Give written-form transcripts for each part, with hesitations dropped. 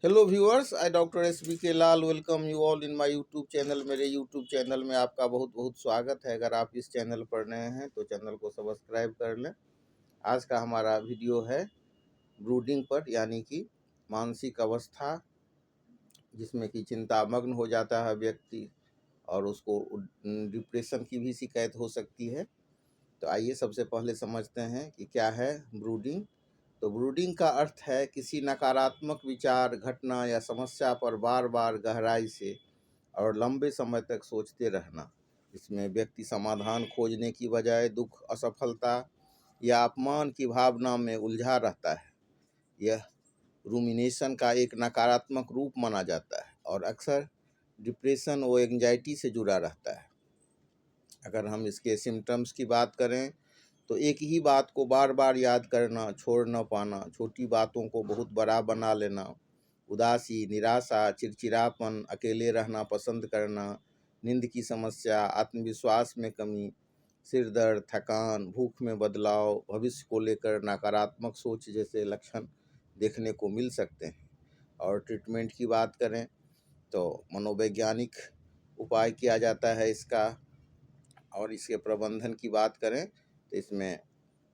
Hello viewers, I doctor S B K Lal welcome you all in my YouTube channel. मेरे YouTube channel में आपका बहुत बहुत स्वागत है। अगर आप इस चैनल पर नए हैं तो चैनल को सब्सक्राइब कर लें। आज का हमारा वीडियो है ब्रूडिंग पर, यानी कि मानसिक अवस्था जिसमें कि चिंतामग्न हो जाता है व्यक्ति और उसको डिप्रेशन की भी शिकायत हो सकती है। तो आइए सबसे पहले समझते हैं कि क्या है ब्रूडिंग। तो ब्रूडिंग का अर्थ है किसी नकारात्मक विचार, घटना या समस्या पर बार बार गहराई से और लंबे समय तक सोचते रहना। इसमें व्यक्ति समाधान खोजने की बजाय दुख, असफलता या अपमान की भावना में उलझा रहता है। यह रूमिनेशन का एक नकारात्मक रूप माना जाता है और अक्सर डिप्रेशन और एंजाइटी से जुड़ा रहता है। अगर हम इसके सिम्टम्स की बात करें तो एक ही बात को बार बार याद करना, छोड़ न पाना, छोटी बातों को बहुत बड़ा बना लेना, उदासी, निराशा, चिड़चिड़ापन, अकेले रहना पसंद करना, नींद की समस्या, आत्मविश्वास में कमी, सिर दर्द, थकान, भूख में बदलाव, भविष्य को लेकर नकारात्मक सोच जैसे लक्षण देखने को मिल सकते हैं। और ट्रीटमेंट की बात करें तो मनोवैज्ञानिक उपाय किया जाता है इसका। और इसके प्रबंधन की बात करें तो इसमें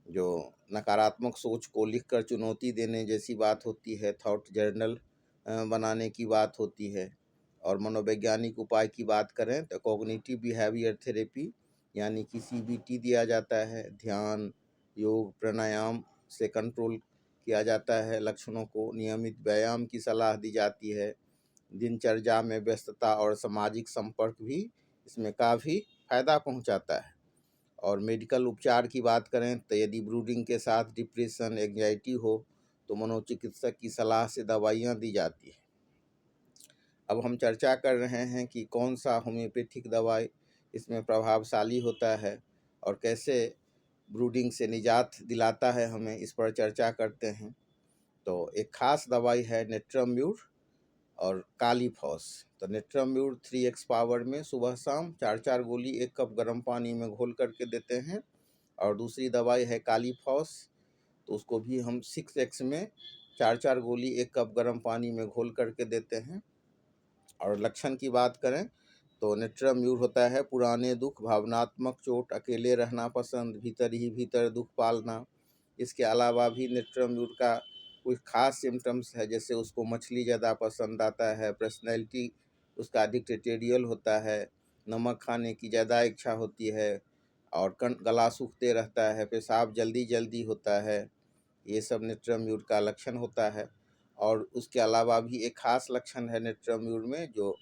जो नकारात्मक सोच को लिखकर चुनौती देने जैसी बात होती है, थॉट जर्नल बनाने की बात होती है। और मनोवैज्ञानिक उपाय की बात करें तो कॉग्निटिव बिहेवियर थेरेपी यानी कि CBT दिया जाता है। ध्यान, योग, प्राणायाम से कंट्रोल किया जाता है लक्षणों को। नियमित व्यायाम की सलाह दी जाती है। दिनचर्या में व्यस्तता और सामाजिक संपर्क भी इसमें काफ़ी फायदा पहुंचाता है। और मेडिकल उपचार की बात करें तो यदि ब्रूडिंग के साथ डिप्रेशन, एंजाइटी हो तो मनोचिकित्सक की सलाह से दवाइयाँ दी जाती है। अब हम चर्चा कर रहे हैं कि कौन सा होम्योपैथिक दवाई इसमें प्रभावशाली होता है और कैसे ब्रूडिंग से निजात दिलाता है हमें, इस पर चर्चा करते हैं। तो एक खास दवाई है नेट्रम्यूर और कालीफॉस। तो नेट्रम्यूर 3x पावर में सुबह शाम 4-4 गोली 1 कप गर्म पानी में घोल करके देते हैं। और दूसरी दवाई है कालीफॉस, तो उसको भी हम 6x में 4-4 गोली 1 कप गर्म पानी में घोल करके देते हैं। और लक्षण की बात करें तो नेट्रम्यूर होता है पुराने दुख, भावनात्मक चोट, अकेले रहना पसंद, भीतर ही भीतर दुख पालना। इसके अलावा भी नेट्रम्यूर का कुछ खास सिम्टम्स है, जैसे उसको मछली ज़्यादा पसंद आता है, पर्सनैलिटी उसका डिक्टेटोरियल होता है, नमक खाने की ज़्यादा इच्छा होती है और गला सूखते रहता है, पेशाब जल्दी जल्दी होता है। ये सब नेट्रम्यूर का लक्षण होता है। और उसके अलावा भी एक खास लक्षण है नेट्रम्यूर में, जो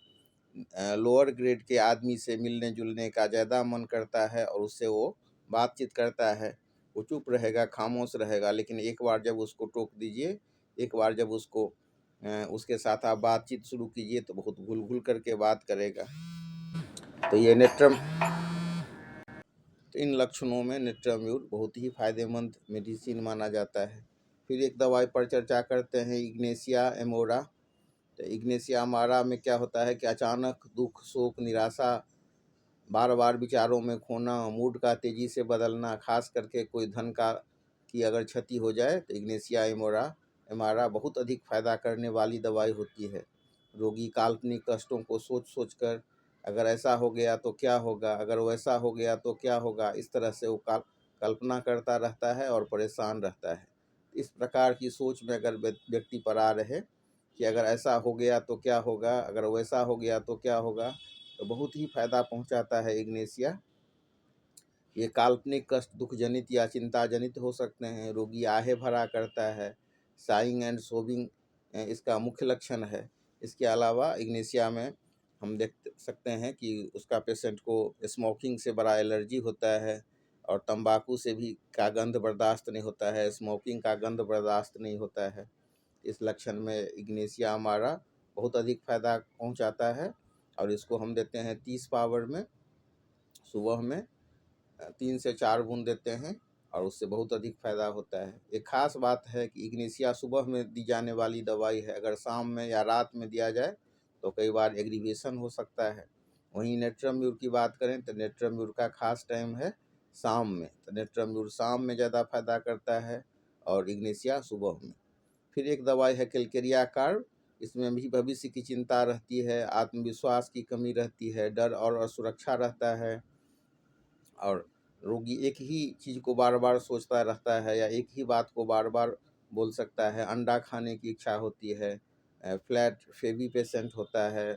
लोअर ग्रेड के आदमी से मिलने जुलने का ज़्यादा मन करता है और उससे वो बातचीत करता है। वो चुप रहेगा, खामोश रहेगा, लेकिन एक बार जब उसको टोक दीजिए, एक बार जब उसके साथ आप बातचीत शुरू कीजिए तो बहुत घुल घुल करके बात करेगा। तो ये तो इन लक्षणों में नेट्रम्यूर बहुत ही फायदेमंद मेडिसिन माना जाता है। फिर एक दवाई पर चर्चा करते हैं, इग्नेशिया एमोरा। तो इग्नेशिया एमोरा में क्या होता है कि अचानक दुख, शोक, निराशा, बार बार विचारों में खोना, मूड का तेज़ी से बदलना, खास करके कोई धन का की अगर क्षति हो जाए तो इग्नेशिया एमोरा बहुत अधिक फायदा करने वाली दवाई होती है। रोगी काल्पनिक कष्टों को सोच सोच कर, अगर ऐसा हो गया तो क्या होगा, अगर वैसा हो गया तो क्या होगा, इस तरह से वो कल्पना करता रहता है और परेशान रहता है। इस प्रकार की सोच में अगर व्यक्ति पड़ा रहे कि अगर ऐसा हो गया तो क्या होगा, अगर वैसा हो गया तो क्या होगा, तो बहुत ही फायदा पहुंचाता है इग्नेशिया। ये काल्पनिक कष्ट दुख जनित या चिंता जनित हो सकते हैं। रोगी आहे भरा करता है, साइंग एंड सोबिंग इसका मुख्य लक्षण है। इसके अलावा इग्नेशिया में हम देख सकते हैं कि उसका पेशेंट को स्मोकिंग से बड़ा एलर्जी होता है और तंबाकू से भी का गंध बर्दाश्त नहीं होता है, स्मोकिंग का गंध बर्दाश्त नहीं होता है। इस लक्षण में इग्नेशिया हमारा बहुत अधिक फायदा पहुंचाता है। और इसको हम देते हैं 30 पावर में, सुबह में 3 से 4 बूंद देते हैं और उससे बहुत अधिक फायदा होता है। एक खास बात है कि इग्नेशिया सुबह में दी जाने वाली दवाई है, अगर शाम में या रात में दिया जाए तो कई बार एग्रीवेशन हो सकता है। वहीं नेट्रम्यूर की बात करें तो नेट्रम्यूर का खास टाइम है शाम में, तो नेट्रम्यूर शाम में ज़्यादा फायदा करता है और इग्नेशिया सुबह में। फिर एक दवाई है कैलकेरिया कार्ब। इसमें भी भविष्य की चिंता रहती है, आत्मविश्वास की कमी रहती है, डर और असुरक्षा रहता है, और रोगी एक ही चीज़ को बार बार सोचता रहता है या एक ही बात को बार बार बोल सकता है। अंडा खाने की इच्छा होती है, फ्लैट फेवी पेशेंट होता है,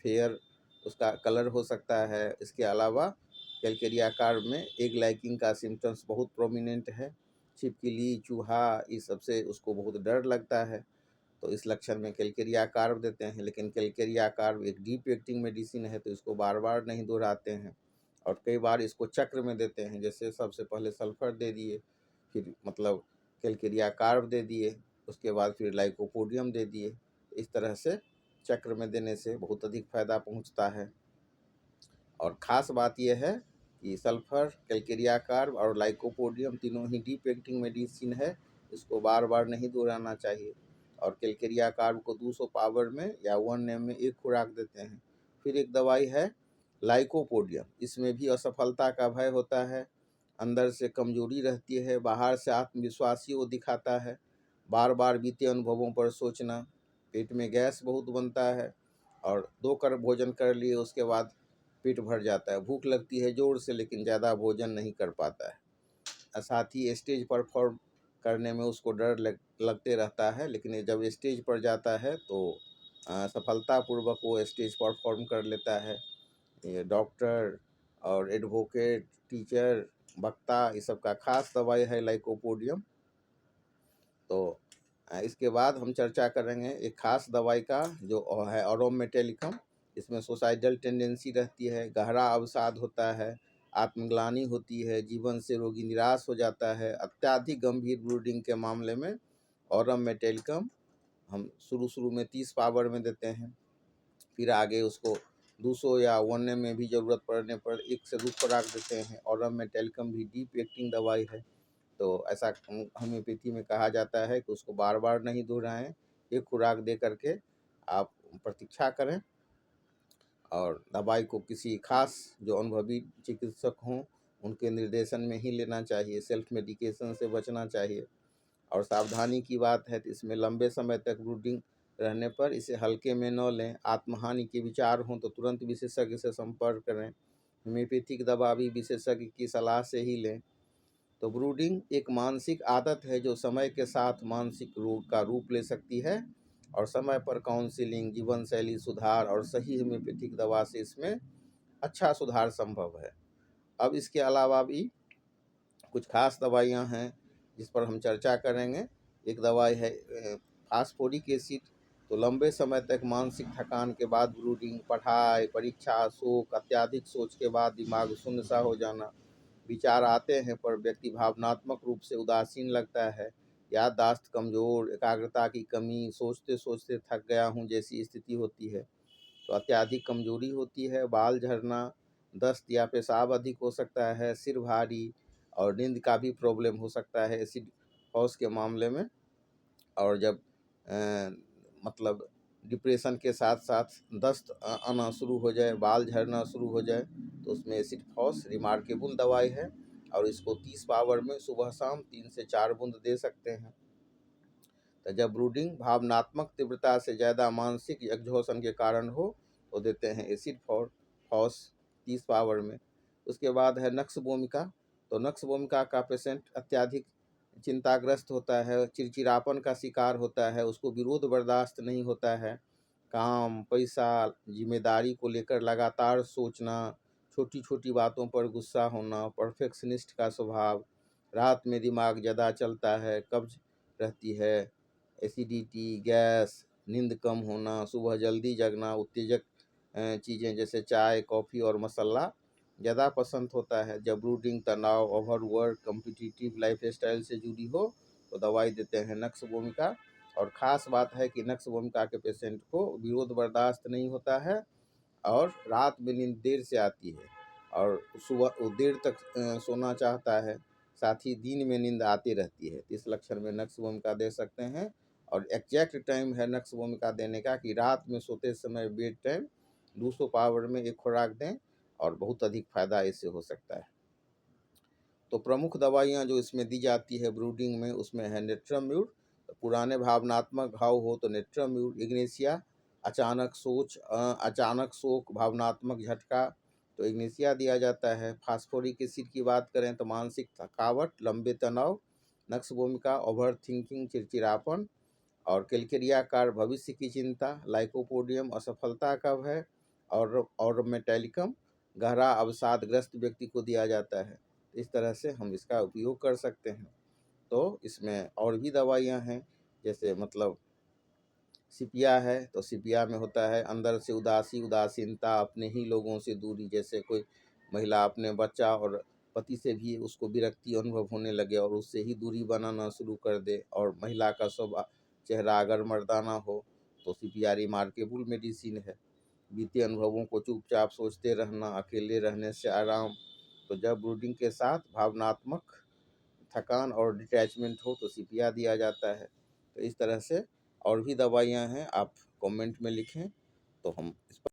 फेयर उसका कलर हो सकता है। इसके अलावा कैलकेरिया कार्ब में एग लाइकिंग का सिम्टम्स बहुत प्रोमिनेंट है। छिपकली, चूहा, इस सब से उसको बहुत डर लगता है, तो इस लक्षण में कैलकेरिया कार्ब देते हैं। लेकिन कैलकेरिया कार्ब एक डीप एक्टिंग मेडिसिन है, तो इसको बार बार नहीं दोहराते हैं, और कई बार इसको चक्र में देते हैं। जैसे सबसे पहले सल्फर दे दिए, फिर मतलब कैलकेरिया कार्ब दे दिए, उसके बाद फिर लाइकोपोडियम दे दिए। इस तरह से चक्र में देने से बहुत अधिक फायदा पहुंचता है। और ख़ास बात यह है कि सल्फर, कैलकेरिया कार्ब और लाइकोपोडियम तीनों ही डीप एक्टिंग मेडिसिन है, इसको बार बार नहीं दोहराना चाहिए। और कैलकेरिया कार्ब को 200 पावर में या 1 एम में एक खुराक देते हैं। फिर एक दवाई है लाइकोपोडियम, इसमें भी असफलता का भय होता है, अंदर से कमजोरी रहती है, बाहर से आत्मविश्वासी वो दिखाता है, बार बार बीते अनुभवों पर सोचना, पेट में गैस बहुत बनता है, और 2 कर भोजन कर लिए उसके बाद पेट भर जाता है, भूख लगती है ज़ोर से लेकिन ज़्यादा भोजन नहीं कर पाता है। साथ ही स्टेज परफॉर्म करने में उसको डर लगते रहता है, लेकिन जब स्टेज पर जाता है तो सफलतापूर्वक वो स्टेज परफॉर्म कर लेता है। ये डॉक्टर और एडवोकेट, टीचर, वक्ता, इस सब का खास दवाई है लाइकोपोडियम। तो इसके बाद हम चर्चा करेंगे एक खास दवाई का जो है ऑरोम मेटेलिकम। इसमें सुसाइडल टेंडेंसी रहती है, गहरा अवसाद होता है, आत्मग्लानि होती है, जीवन से रोगी निराश हो जाता है। अत्यधिक गंभीर ब्लीडिंग के मामले में ऑरोम मेटेलिकम हम शुरू में 30 पावर में देते हैं, फिर आगे उसको 200 या 1 एम में भी ज़रूरत पड़ने पर 1 से 2 खुराक देते हैं। ऑरोम मेटेलिकम भी डीप एक्टिंग दवाई है, तो ऐसा होम्योपैथी में कहा जाता है कि उसको बार बार नहीं दोहराएं, एक खुराक दे करके आप प्रतीक्षा करें, और दवाई को किसी खास जो अनुभवी चिकित्सक हों उनके निर्देशन में ही लेना चाहिए, सेल्फ मेडिकेशन से बचना चाहिए। और सावधानी की बात है तो इसमें लंबे समय तक ब्रूडिंग रहने पर इसे हल्के में न लें। आत्महानि के विचार हों तो तुरंत विशेषज्ञ से संपर्क करें। होम्योपैथिक दवा भी विशेषज्ञ की सलाह से ही लें। तो ब्रूडिंग एक मानसिक आदत है जो समय के साथ मानसिक रोग का रूप ले सकती है, और समय पर काउंसलिंग, जीवन शैली सुधार और सही होम्योपैथिक दवा से इसमें अच्छा सुधार संभव है। अब इसके अलावा भी कुछ खास दवाइयाँ हैं जिस पर हम चर्चा करेंगे। एक दवाई है फास्फोरिक एसिड। तो लंबे समय तक मानसिक थकान के बाद ब्रूडिंग, पढ़ाई, परीक्षा, शोक, अत्यधिक सोच के बाद दिमाग शून्य सा हो जाना, विचार आते हैं पर व्यक्ति भावनात्मक रूप से उदासीन लगता है, याददाश्त कमज़ोर, एकाग्रता की कमी, सोचते सोचते थक गया हूँ जैसी स्थिति होती है। तो अत्यधिक कमजोरी होती है, बाल झड़ना, दस्त या पेशाब अधिक हो सकता है, सिर भारी, और नींद का भी प्रॉब्लम हो सकता है एसिड हॉस के मामले में। और जब मतलब डिप्रेशन के साथ साथ दस्त आना शुरू हो जाए, बाल झड़ना शुरू हो जाए, तो उसमें एसिड फॉस रिमार्केबल दवाई है, और इसको 30 पावर में सुबह शाम 3 से 4 बूंद दे सकते हैं। तो जब ब्रूडिंग भावनात्मक तीव्रता से ज़्यादा मानसिक एक्जॉशन के कारण हो तो देते हैं एसिड फॉस 30 पावर में। उसके बाद है नक्स भूमिका। तो नक्स भूमिका का पेशेंट अत्यधिक चिंताग्रस्त होता है, चिड़चिड़ापन का शिकार होता है, उसको विरोध बर्दाश्त नहीं होता है, काम, पैसा, जिम्मेदारी को लेकर लगातार सोचना, छोटी छोटी बातों पर गुस्सा होना, परफेक्शनिस्ट का स्वभाव, रात में दिमाग ज़्यादा चलता है, कब्ज रहती है, एसिडिटी, गैस, नींद कम होना, सुबह जल्दी जगना, उत्तेजक चीज़ें जैसे चाय, कॉफ़ी और मसाला ज़्यादा पसंद होता है। जब ब्रूडिंग, तनाव, ओवरवर्क, कॉम्पिटिटिव लाइफस्टाइल से जुड़ी हो तो दवाई देते हैं नक्स भूमिका। और ख़ास बात है कि नक्स भूमिका के पेशेंट को विरोध बर्दाश्त नहीं होता है, और रात में नींद देर से आती है, और सुबह वो देर तक सोना चाहता है, साथ ही दिन में नींद आती रहती है। इस लक्षण में नक्स भूमिका दे सकते हैं। और एग्जैक्ट टाइम है नक्स भूमिका देने का कि रात में सोते समय बेड टाइम 200 पावर में एक खुराक दें, और बहुत अधिक फायदा इससे हो सकता है। तो प्रमुख दवाइयाँ जो इसमें दी जाती है ब्रूडिंग में, उसमें है नेट्राम्यूर, तो पुराने भावनात्मक घाव हो तो नेट्रम इग्नेशिया, अचानक शोक, भावनात्मक झटका तो इग्नेशिया दिया जाता है। फास्फोरिक एसिड की बात करें तो मानसिक थकावट, लंबे तनाव, नक्श भूमिका, ओवर थिंकिंग, चिड़चिड़ापन। और कैलकेरिया कार भविष्य की चिंता, लाइकोपोडियम असफलता का भय, और मेटेलिकम गहरा अवसादग्रस्त व्यक्ति को दिया जाता है। इस तरह से हम इसका उपयोग कर सकते हैं। तो इसमें और भी दवाइयाँ हैं, जैसे मतलब सिपिया है तो सिपिया में होता है अंदर से उदासीनता, अपने ही लोगों से दूरी। जैसे कोई महिला अपने बच्चा और पति से भी उसको विरक्ति अनुभव होने लगे और उससे ही दूरी बनाना शुरू कर दे, और महिला का स्वभाव चेहरा अगर मर्दाना हो तो सिपिया रिमार्केबल मेडिसिन है। बीते अनुभवों को चुपचाप सोचते रहना, अकेले रहने से आराम। तो जब ब्रूडिंग के साथ भावनात्मक थकान और डिटैचमेंट हो तो सिपिया दिया जाता है। तो इस तरह से और भी दवाइयाँ हैं, आप कमेंट में लिखें तो हम इस पर